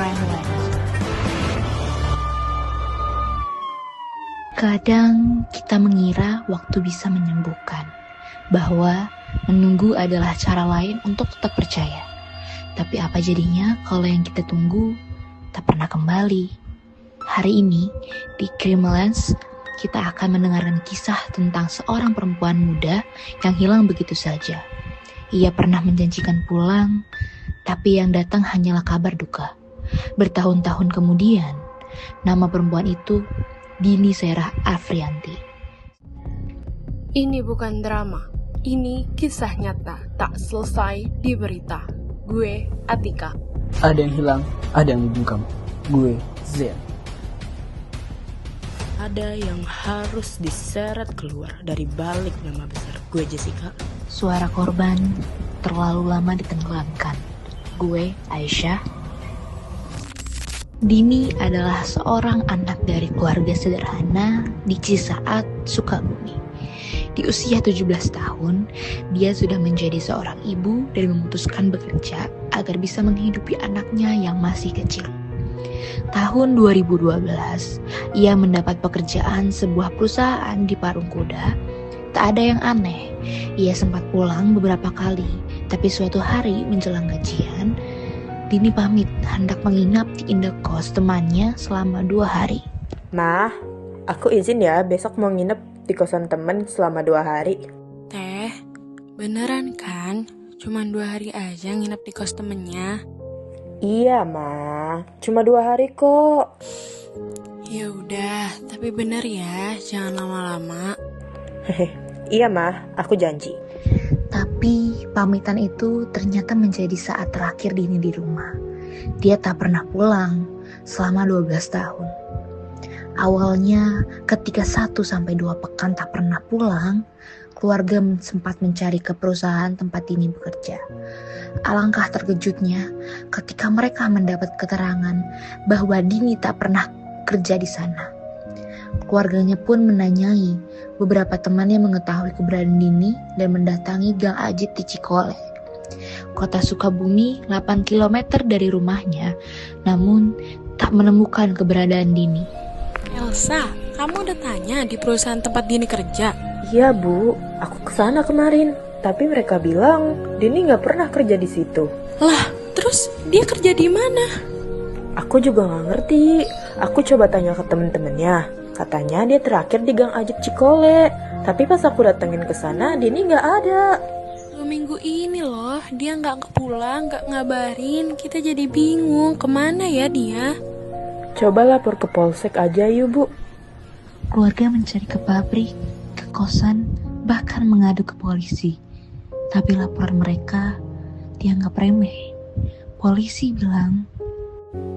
Crimeland. Kadang kita mengira waktu bisa menyembuhkan, bahwa menunggu adalah cara lain untuk tetap percaya. Tapi apa jadinya kalau yang kita tunggu tak pernah kembali? Hari ini di Crimeland kita akan mendengarkan kisah tentang seorang perempuan muda yang hilang begitu saja. Ia pernah menjanjikan pulang, tapi yang datang hanyalah kabar duka. Bertahun-tahun kemudian, nama perempuan itu Dini Serah Afrianti. Ini bukan drama, ini kisah nyata tak selesai di berita. Gue Atika. Ada yang hilang, ada yang dibungkam. Gue Zen. Ada yang harus diseret keluar dari balik nama besar. Gue Jessica. Suara korban terlalu lama ditenggelamkan. Gue Aisyah. Dini adalah seorang anak dari keluarga sederhana di Cisaat, Sukabumi. Di usia 17 tahun, dia sudah menjadi seorang ibu dan memutuskan bekerja agar bisa menghidupi anaknya yang masih kecil. Tahun 2012, ia mendapat pekerjaan sebuah perusahaan di Parung Kuda. Tak ada yang aneh, ia sempat pulang beberapa kali, tapi suatu hari menjelang gajian, Dini pamit hendak menginap di indekos temannya selama 2 hari. Mah, aku izin ya besok mau nginep di kosan temen selama 2 hari. Teh, beneran kan? Cuman 2 hari aja nginep di kos temennya. Iya, Ma. Cuma 2 hari kok. Ya udah, tapi bener ya, jangan lama-lama. Hehe. Iya, Ma. Aku janji. Tapi pamitan itu ternyata menjadi saat terakhir Dini di rumah. Dia tak pernah pulang selama 12 tahun. Awalnya ketika 1-2 pekan tak pernah pulang, keluarga sempat mencari ke perusahaan tempat Dini bekerja. Alangkah terkejutnya ketika mereka mendapat keterangan bahwa Dini tak pernah kerja di sana. Keluarganya pun menanyai beberapa temannya mengetahui keberadaan Dini dan mendatangi Gang Ajit di Cikole, kota Sukabumi 8 km dari rumahnya, namun tak menemukan keberadaan Dini. Elsa, kamu udah tanya di perusahaan tempat Dini kerja? Iya, Bu. Aku kesana kemarin. Tapi mereka bilang Dini nggak pernah kerja di situ. Lah, terus dia kerja di mana? Aku juga nggak ngerti. Aku coba tanya ke temen-temennya. Katanya dia terakhir di Gang Ajit Cikole. Tapi pas aku datengin ke sana, Dini nggak ada. 2 minggu ini loh, dia nggak pulang, nggak ngabarin. Kita jadi bingung, kemana ya dia? Coba lapor ke polsek aja yuk, Bu. Keluarga mencari ke pabrik, ke kosan, bahkan mengadu ke polisi. Tapi laporan mereka dianggap remeh. Polisi bilang,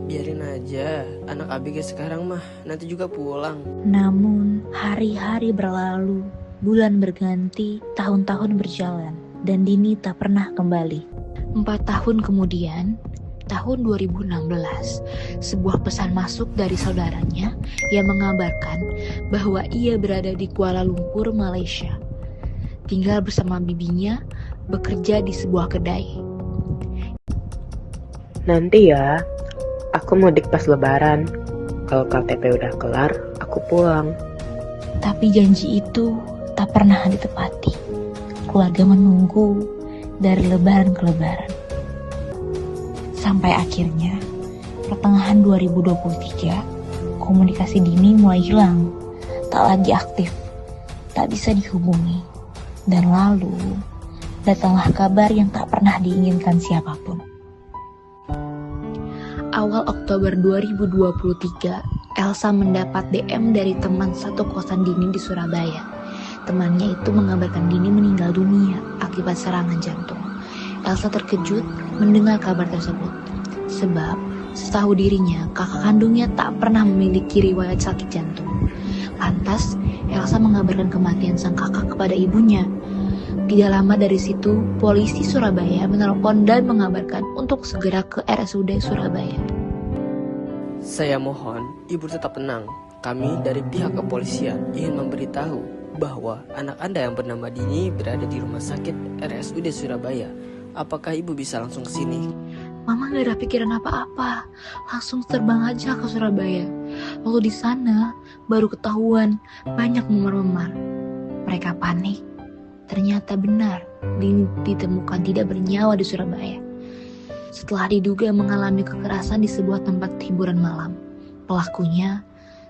Biarin aja, anak ABG sekarang mah nanti juga pulang. namun hari-hari berlalu, bulan berganti, tahun-tahun berjalan, dan Dini tak pernah kembali. 4 tahun kemudian, tahun 2016, sebuah pesan masuk dari saudaranya yang mengabarkan bahwa ia berada di Kuala Lumpur, Malaysia. Tinggal bersama bibinya, bekerja di sebuah kedai. Nanti ya, aku mudik pas lebaran. Kalau KTP udah kelar, aku pulang. Tapi janji itu tak pernah ditepati. Keluarga menunggu dari lebaran ke lebaran. Sampai akhirnya, pertengahan 2023, komunikasi Dini mulai hilang. Tak lagi aktif, tak bisa dihubungi. Dan lalu, datanglah kabar yang tak pernah diinginkan siapapun. Awal Oktober 2023, Elsa mendapat DM dari teman satu kosan Dini di Surabaya. Temannya itu mengabarkan Dini meninggal dunia akibat serangan jantung. Elsa terkejut mendengar kabar tersebut. Sebab, setahu dirinya, kakak kandungnya tak pernah memiliki riwayat sakit jantung. Lantas, Elsa mengabarkan kematian sang kakak kepada ibunya. Tidak lama dari situ, polisi Surabaya menelepon dan mengabarkan untuk segera ke RSUD Surabaya. Saya mohon, Ibu tetap tenang. Kami dari pihak kepolisian ingin memberitahu bahwa anak Anda yang bernama Dini berada di rumah sakit RSUD Surabaya. Apakah Ibu bisa langsung ke sini? Mama gak ada pikiran apa-apa, langsung terbang aja ke Surabaya. Lalu di sana baru ketahuan banyak memar-memar. Mereka panik. Ternyata benar, Dini ditemukan tidak bernyawa di Surabaya. Setelah diduga mengalami kekerasan di sebuah tempat hiburan malam. Pelakunya,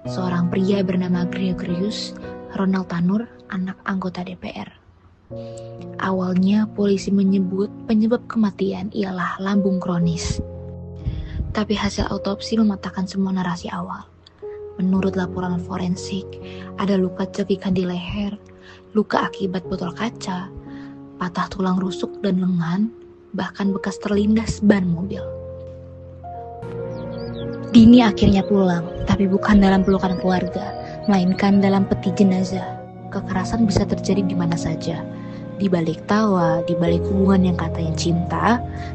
seorang pria bernama Gregorius Ronald Tanur, anak anggota DPR. Awalnya polisi menyebut penyebab kematian ialah lambung kronis. Tapi hasil autopsi mematahkan semua narasi awal. Menurut laporan forensik, ada luka cekikan di leher, luka akibat botol kaca, patah tulang rusuk dan lengan, bahkan bekas terlindas ban mobil. Dini akhirnya pulang, tapi bukan dalam pelukan keluarga, melainkan dalam peti jenazah. Kekerasan bisa terjadi di mana saja, di balik tawa, di balik hubungan yang katanya cinta,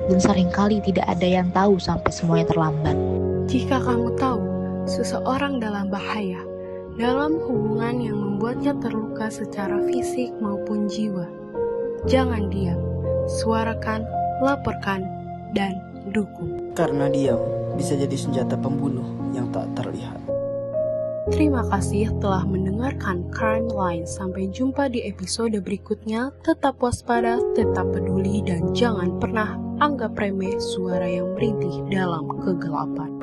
dan seringkali tidak ada yang tahu sampai semuanya terlambat. Jika kamu tahu seseorang dalam bahaya, dalam hubungan yang membuatnya terluka secara fisik maupun jiwa, jangan diam, suarakan, laporkan, dan dukung. Karena diam bisa jadi senjata pembunuh yang tak terlihat. Terima kasih telah mendengarkan Crime Line. Sampai jumpa di episode berikutnya. Tetap waspada, tetap peduli, dan jangan pernah anggap remeh suara yang merintih dalam kegelapan.